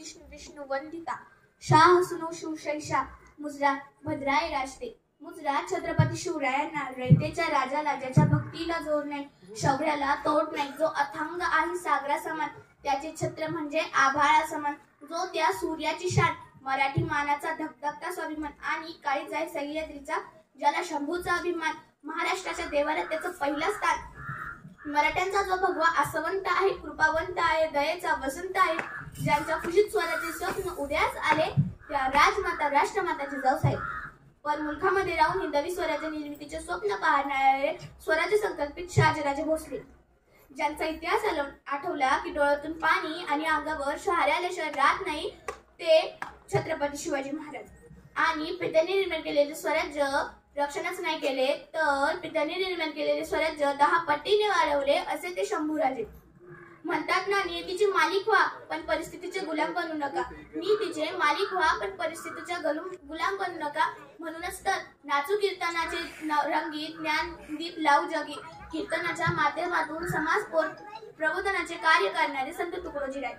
विष्णू वंदिता शाह सुनो शिवशैषा मुजरा भद्राय राजते मुजरा छत्रपती शिवरायांना रयतेच्या राजाला ज्याच्या भक्तीला जोड नाही, शौर्याला तोड नाही, जो अथांग आहे सागरा समान, त्याचे छत्र म्हणजे आभाळा समान, जो त्या सूर्याची शान, मराठी मानाचा धगधगता स्वाभिमान आणि काळीज आहे सह्याद्रीचा ज्याला शंभूचा अभिमान, महाराष्ट्राच्या देवाऱ्यात त्याचं पहिलं स्थान, मराठ्यांचा जो भगवा आसवंत आहे, कृपावंत आहे, दयेचा वसंत आहे, ज्यांच्या खुशीत स्वराचे स्वप्न उदयास आले त्या राजमाता राष्ट्रमाताचे जाऊस आहे, पण मुलखामध्ये राहून हिंदवी स्वराज्य निर्मितीचे स्वप्न पाहणारे स्वराज्य संकल्पित शहाजीराजे भोसले, ज्यांचा इतिहास आठवला की डोळ्यातून पाणी आणि अंगावर शहारे आल्याशिवाय राहत नाही, ते छत्रपती शिवाजी महाराज. आणि पित्याने निर्माण केलेले स्वराज्य रक्षणच नाही केले तर पित्याने निर्माण केलेले स्वराज्य 10 पटीने वाढवले असे ते शंभूराजे. म्हणतात ना, नियतीचे मालिक व्हा पण परिस्थितीचे गुलाम बनू नका. नीतीचे मालिक व्हा पण परिस्थितीच्या गुलाम बनू नका. म्हणूनच तर नाचू कीर्तनाचे रंगीत ज्ञानदीप लावू जगी, कीर्तनाच्या माध्यमातून समाज प्रबोधनाचे कार्य करणारे संत तुकडोजीराय.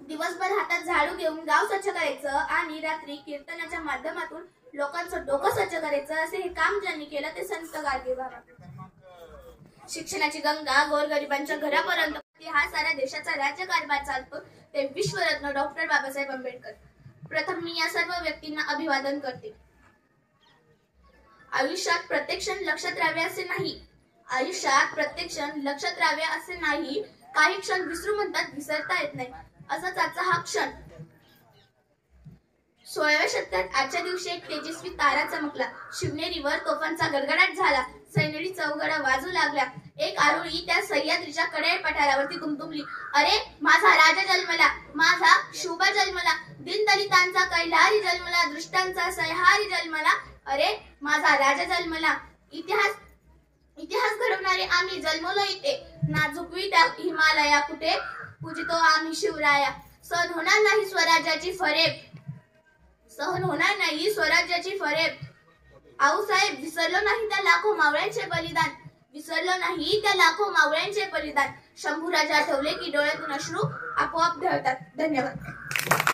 दिवसभर हातात झाडू घेऊन गाव स्वच्छ करायचं आणि रात्री कीर्तनाच्या माध्यमातून लोकांचं डोकं स्वच्छ करायचं असे हे काम ज्यांनी केलं ते संत गाडगे बाबा. शिक्षणाची गंगा गोरगरिबांच्या घरापर्यंत हा सारा देशाचा राज्यकारभार चालतो ते विश्वरत्न डॉक्टर बाबासाहेब आंबेडकर. प्रथम मी या सर्व व्यक्तींना अभिवादन करते. आयुष्यात प्रत्येक क्षण लक्षात राहावे असे नाही, आयुष्यात प्रत्येक क्षण लक्षात राहावे असे नाही, काही क्षण विसरू म्हणतात विसरता येत नाही, असाच आजचा हा क्षण. 16व्या शतकात आजच्या दिवशी एक तेजस्वी तारा चमकला, शिवनेरीवर तोफांचा गडगडाट झाला, सैन्याची चौघडा वाजू लागल्या, एक आरोळी त्या सह्याद्रीच्या कडेळ पठारावरती दुमदुमली. अरे माझा राजा जन्मला, माझा शुभा जन्मला, दीनदलितांचा कैलारी जन्मला, दृष्टांचा सह्यारी जन्मला, अरे माझा राजा जन्मला. इतिहास घडवणारे आम्ही जन्मलो इथे, नाजुकवी त्या हिमालया कुठे, पूजितो आम्ही शिवराया. सहन होणार नाही स्वराज्याची फरेब, सहन होणार नाही स्वराज्याची फरेब. आऊसाहेब विसरलो नाही त्या लाखो मावळ्यांचे बलिदान, विसरलो नाही त्या लाखो मावळ्यांचे बलिदान. शंभूराजे आठवले की डोळ्यातून अश्रू आपोआप ढळतात. धन्यवाद.